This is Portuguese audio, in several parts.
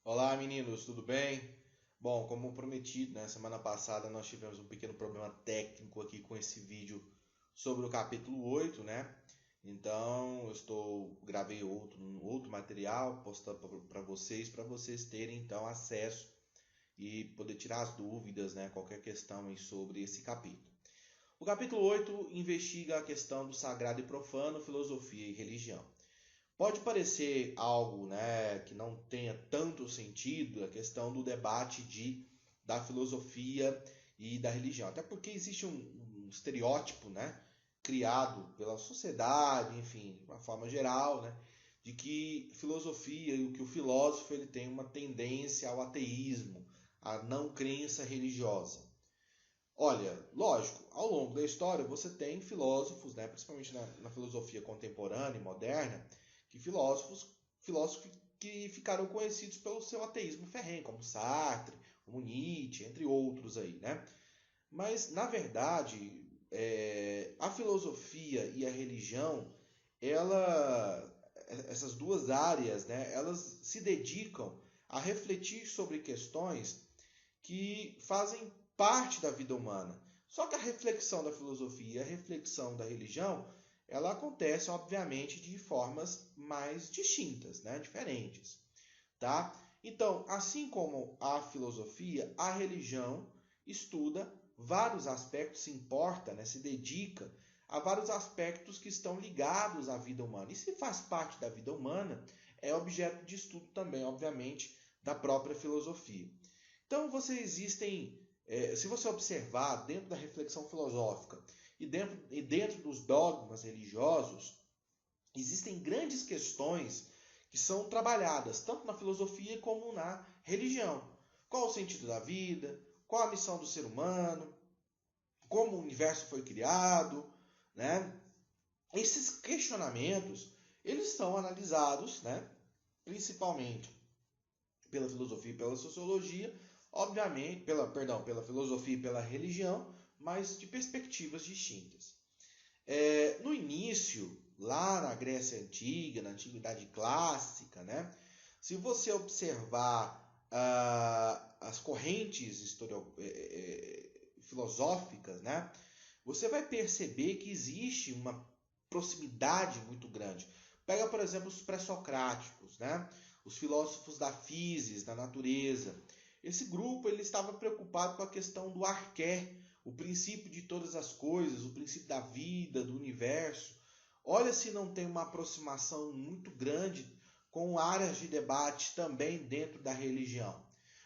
Olá, meninos, tudo bem? Bom, como prometido, né, semana passada nós tivemos um pequeno problema técnico aqui com esse vídeo sobre o capítulo 8, né? Então, gravei outro material, postando para vocês terem então acesso e poder tirar as dúvidas, né, qualquer questão aí sobre esse capítulo. O capítulo 8 investiga a questão do sagrado e profano, filosofia e religião. Pode parecer algo, né, que não tenha tanto sentido a questão do debate da filosofia e da religião. Até porque existe um estereótipo, né, criado pela sociedade, enfim, de uma forma geral, né, de que filosofia e que o filósofo ele tem uma tendência ao ateísmo, à não crença religiosa. Olha, lógico, ao longo da história você tem filósofos, né, principalmente na filosofia contemporânea e moderna, filósofos que ficaram conhecidos pelo seu ateísmo ferrenho, como Sartre, como Nietzsche, entre outros aí, né? Mas, na verdade, a filosofia e a religião, essas duas áreas, né, elas se dedicam a refletir sobre questões que fazem parte da vida humana. Só que a reflexão da filosofia e a reflexão da religião, ela acontece, obviamente, de formas mais distintas, né? Diferentes. Tá? Então, assim como a filosofia, a religião estuda vários aspectos, se importa, né? Se dedica a vários aspectos que estão ligados à vida humana. E se faz parte da vida humana, é objeto de estudo também, obviamente, da própria filosofia. Então, se você observar dentro da reflexão filosófica e dentro dos dogmas religiosos, existem grandes questões que são trabalhadas tanto na filosofia como na religião. Qual o sentido da vida? Qual a missão do ser humano? Como o universo foi criado? Né? Esses questionamentos, eles são analisados, né, principalmente pela filosofia e pela sociologia, obviamente, pela filosofia e pela religião, mas de perspectivas distintas. No início, lá na Grécia Antiga, na Antiguidade Clássica, né, se você observar as correntes filosóficas, né, você vai perceber que existe uma proximidade muito grande. Pega, por exemplo, os pré-socráticos, né? Os filósofos da physis, da natureza. Esse grupo ele estava preocupado com a questão do arqué, o princípio de todas as coisas, o princípio da vida, do universo. Olha se não tem uma aproximação muito grande com áreas de debate também dentro da religião.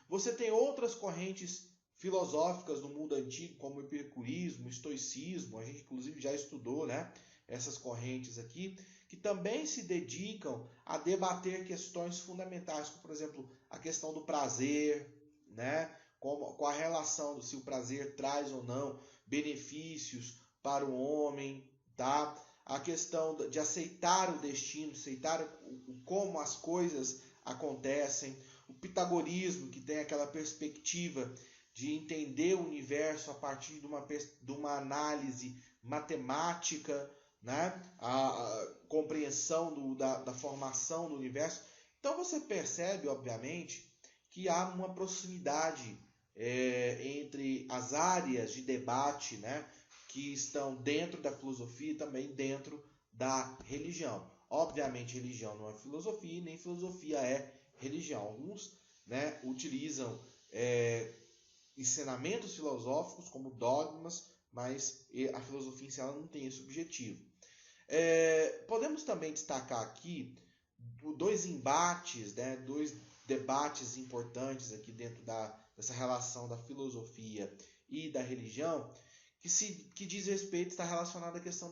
Você tem outras correntes filosóficas do mundo antigo, como o epicurismo, o estoicismo, a gente inclusive já estudou, né, essas correntes aqui, que também se dedicam a debater questões fundamentais, como por exemplo a questão do prazer, né, com a relação se o prazer traz ou não benefícios para o homem, tá? A questão de aceitar o destino, aceitar como as coisas acontecem, o pitagorismo, que tem aquela perspectiva de entender o universo a partir de uma análise matemática, né? A compreensão da formação do universo. Então você percebe, obviamente, que há uma proximidade entre as áreas de debate, né, que estão dentro da filosofia e também dentro da religião. Obviamente, religião não é filosofia, nem filosofia é religião. Alguns, né, utilizam ensinamentos filosóficos como dogmas, mas a filosofia em si ela não tem esse objetivo. Podemos também destacar aqui dois embates, né, dois debates importantes aqui dentro dessa relação da filosofia e da religião, que diz respeito, está relacionado à questão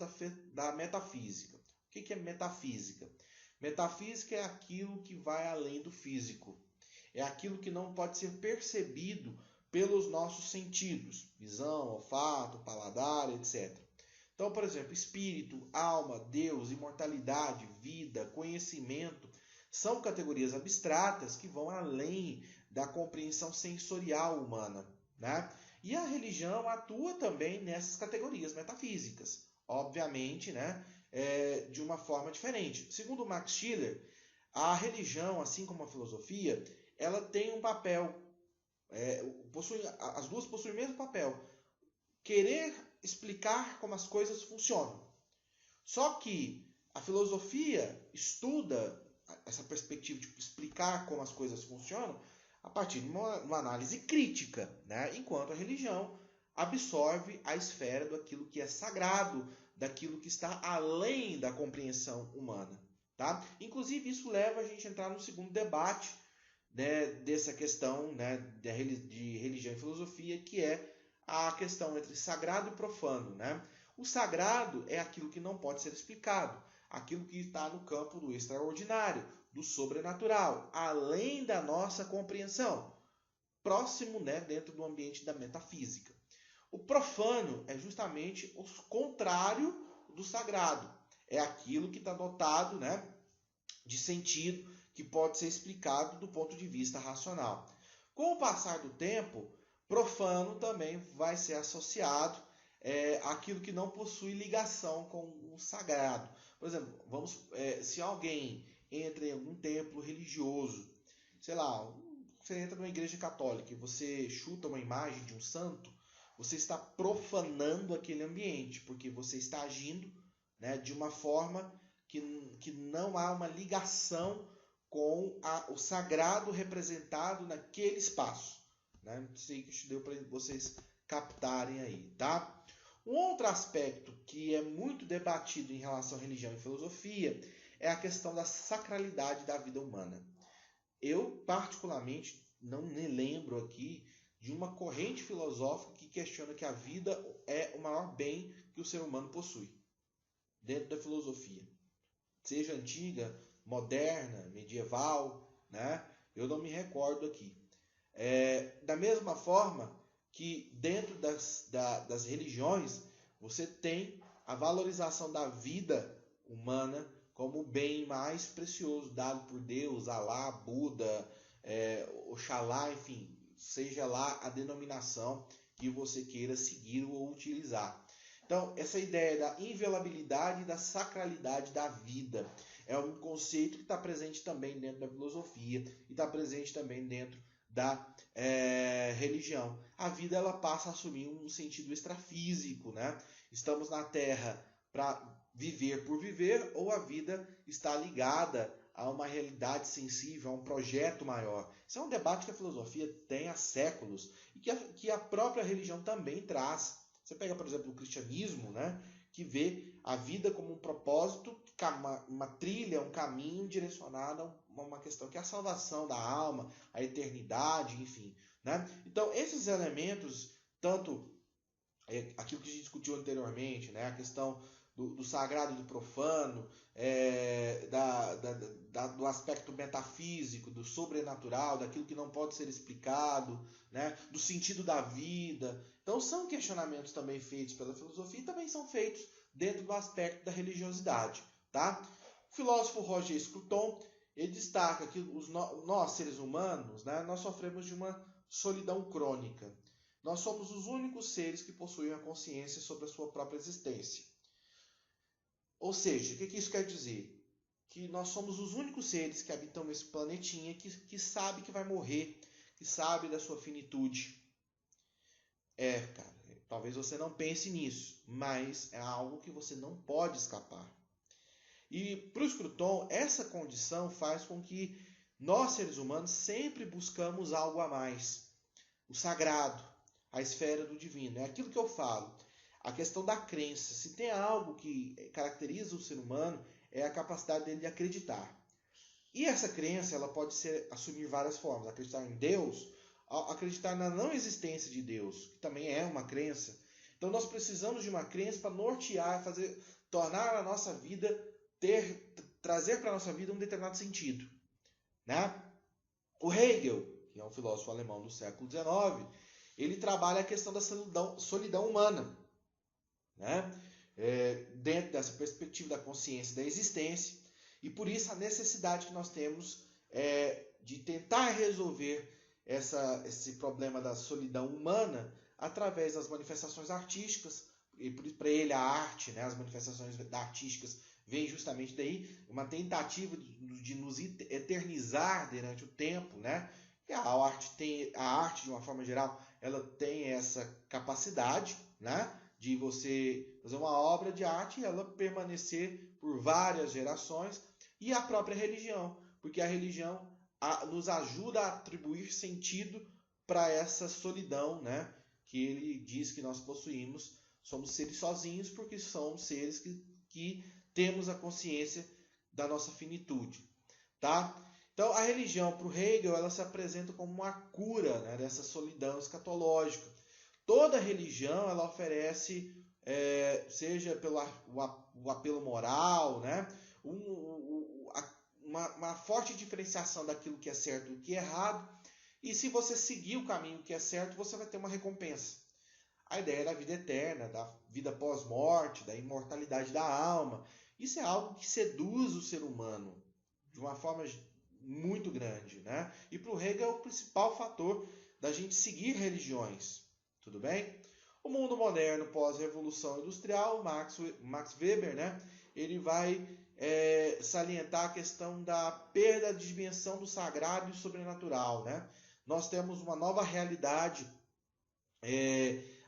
da metafísica. O que é metafísica? Metafísica é aquilo que vai além do físico. É aquilo que não pode ser percebido pelos nossos sentidos, visão, olfato, paladar, etc. Então, por exemplo, espírito, alma, Deus, imortalidade, vida, conhecimento, são categorias abstratas que vão além da compreensão sensorial humana, né? E a religião atua também nessas categorias metafísicas, obviamente, né? De uma forma diferente. Segundo Max Scheler, a religião, assim como a filosofia, ela tem um papel, as duas possuem o mesmo papel, querer explicar como as coisas funcionam. Só que a filosofia estuda essa perspectiva de explicar como as coisas funcionam a partir de uma análise crítica, né? Enquanto a religião absorve a esfera daquilo que é sagrado, daquilo que está além da compreensão humana. Tá? Inclusive, isso leva a gente a entrar no segundo debate, né, dessa questão, né, de religião e filosofia, que é a questão entre sagrado e profano. Né? O sagrado é aquilo que não pode ser explicado, aquilo que está no campo do extraordinário, do sobrenatural, além da nossa compreensão, próximo, né, dentro do ambiente da metafísica. O profano é justamente o contrário do sagrado. É aquilo que está dotado, né, de sentido, que pode ser explicado do ponto de vista racional. Com o passar do tempo, profano também vai ser associado àquilo que não possui ligação com o sagrado. Por exemplo, se alguém entra em algum templo religioso, sei lá, você entra numa igreja católica e você chuta uma imagem de um santo, você está profanando aquele ambiente, porque você está agindo, né, de uma forma que não há uma ligação com o sagrado representado naquele espaço. Né? Não sei que deu para vocês captarem aí, tá? Um outro aspecto que é muito debatido em relação à religião e filosofia é a questão da sacralidade da vida humana. Eu, particularmente, não me lembro aqui de uma corrente filosófica que questiona que a vida é o maior bem que o ser humano possui, dentro da filosofia. Seja antiga, moderna, medieval, né? Eu não me recordo aqui. Da mesma forma que dentro das religiões, você tem a valorização da vida humana como o bem mais precioso dado por Deus, Alá, Buda, Oxalá, enfim, seja lá a denominação que você queira seguir ou utilizar. Então, essa ideia da inviolabilidade e da sacralidade da vida é um conceito que está presente também dentro da filosofia e está presente também dentro da religião. A vida ela passa a assumir um sentido extrafísico, né? Estamos na Terra para viver por viver, ou a vida está ligada a uma realidade sensível, a um projeto maior. Isso é um debate que a filosofia tem há séculos e que a própria religião também traz. Você pega, por exemplo, o cristianismo, né, que vê a vida como um propósito, uma trilha, um caminho direcionado a uma questão que é a salvação da alma, a eternidade, enfim. Né? Então, esses elementos, tanto aquilo que a gente discutiu anteriormente, né, a questão do sagrado e do profano, do aspecto metafísico, do sobrenatural, daquilo que não pode ser explicado, né, do sentido da vida. Então são questionamentos também feitos pela filosofia e também são feitos dentro do aspecto da religiosidade. Tá? O filósofo Roger Scruton ele destaca que nós, seres humanos, né, nós sofremos de uma solidão crônica. Nós somos os únicos seres que possuem a consciência sobre a sua própria existência. Ou seja, o que isso quer dizer? Que nós somos os únicos seres que habitam nesse planetinha que sabe que vai morrer, que sabe da sua finitude. Cara, talvez você não pense nisso, mas é algo que você não pode escapar. E para o Scruton, essa condição faz com que nós, seres humanos, sempre buscamos algo a mais. O sagrado, a esfera do divino. É aquilo que eu falo. A questão da crença. Se tem algo que caracteriza o ser humano, é a capacidade dele de acreditar. E essa crença ela pode assumir várias formas. Acreditar em Deus, acreditar na não existência de Deus, que também é uma crença. Então nós precisamos de uma crença para nortear, tornar a nossa vida, trazer para a nossa vida um determinado sentido. Né? O Hegel, que é um filósofo alemão do século XIX, ele trabalha a questão da solidão humana. Né? Dentro dessa perspectiva da consciência da existência, e por isso a necessidade que nós temos de tentar resolver esse problema da solidão humana através das manifestações artísticas, e para ele a arte, né, as manifestações artísticas vem justamente daí, uma tentativa de nos eternizar durante o tempo, né? E a arte de uma forma geral, ela tem essa capacidade, né, de você fazer uma obra de arte e ela permanecer por várias gerações, e a própria religião, porque a religião nos ajuda a atribuir sentido para essa solidão, né, que ele diz que nós possuímos. Somos seres sozinhos porque somos seres que temos a consciência da nossa finitude, tá? Então, a religião, para o Hegel, ela se apresenta como uma cura, né, dessa solidão escatológica. Toda religião ela oferece, seja pelo o apelo moral, né, uma forte diferenciação daquilo que é certo e do que é errado. E se você seguir o caminho que é certo, você vai ter uma recompensa. A ideia da vida eterna, da vida pós-morte, da imortalidade da alma. Isso é algo que seduz o ser humano de uma forma muito grande, né? E para o Hegel é o principal fator da gente seguir religiões. Tudo bem? O mundo moderno pós-revolução industrial, Max Weber, né? Ele vai salientar a questão da perda de dimensão do sagrado e sobrenatural, né? Nós temos uma nova realidade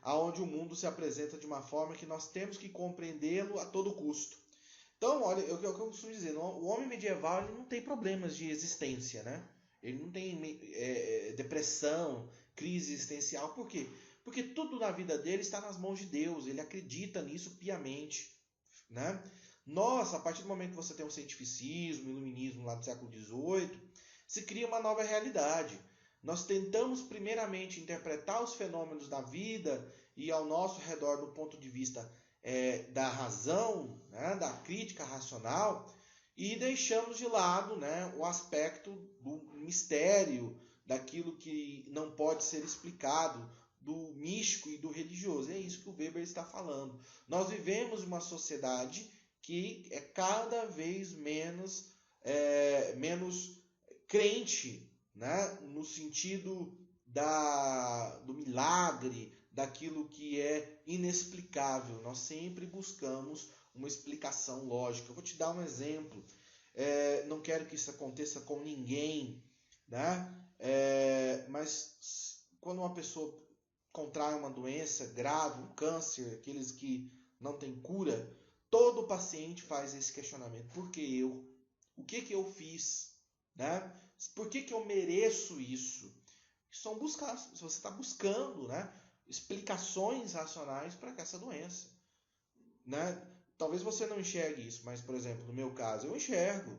onde o mundo se apresenta de uma forma que nós temos que compreendê-lo a todo custo. Então, olha, é o que eu costumo dizer, o homem medieval ele não tem problemas de existência, né? Ele não tem depressão, crise existencial. Por quê? Porque tudo na vida dele está nas mãos de Deus, ele acredita nisso piamente, né? Nós, a partir do momento que você tem o cientificismo, o iluminismo lá do século XVIII, se cria uma nova realidade. Nós tentamos primeiramente interpretar os fenômenos da vida e ao nosso redor do ponto de vista da razão, né, da crítica racional, e deixamos de lado, né, o aspecto do mistério, daquilo que não pode ser explicado, do místico e do religioso. É isso que o Weber está falando. Nós vivemos uma sociedade que é cada vez menos crente, né, no sentido do milagre, daquilo que é inexplicável. Nós sempre buscamos uma explicação lógica. Eu vou te dar um exemplo. Não quero que isso aconteça com ninguém, né? Mas quando uma pessoa contrai uma doença grave, um câncer, aqueles que não têm cura, todo paciente faz esse questionamento. Por que eu? O que eu fiz? Né? Por que eu mereço isso? São buscar, se você está buscando, né, explicações racionais para essa doença, né? Talvez você não enxergue isso, mas, por exemplo, no meu caso, eu enxergo,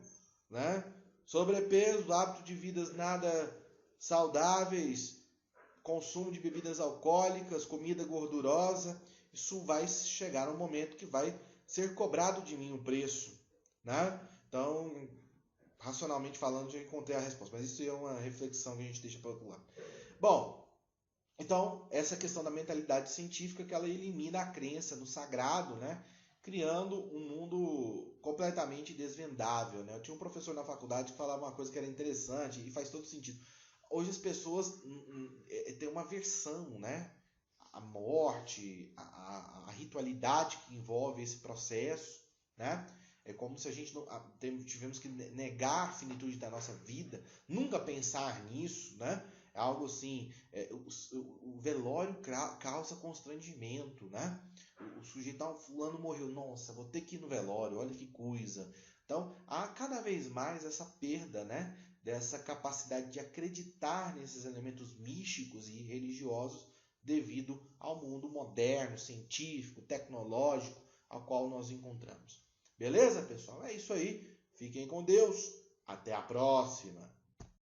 né? Sobrepeso, hábito de vidas nada saudáveis, consumo de bebidas alcoólicas, comida gordurosa, isso vai chegar um momento que vai ser cobrado de mim um preço, né? Então, racionalmente falando, já encontrei a resposta, mas isso é uma reflexão que a gente deixa para outro lado. Bom, então, essa questão da mentalidade científica que ela elimina a crença no sagrado, né? Criando um mundo completamente desvendável, né? Eu tinha um professor na faculdade que falava uma coisa que era interessante e faz todo sentido. Hoje as pessoas têm uma aversão, né? A morte, a ritualidade que envolve esse processo, né? É como se a gente tivemos que negar a finitude da nossa vida, nunca pensar nisso, né? É algo assim, o velório causa constrangimento, né? O sujeito, fulano morreu, nossa, vou ter que ir no velório, olha que coisa. Então, há cada vez mais essa perda, né? Dessa capacidade de acreditar nesses elementos místicos e religiosos devido ao mundo moderno, científico, tecnológico, ao qual nós encontramos. Beleza, pessoal? É isso aí. Fiquem com Deus. Até a próxima.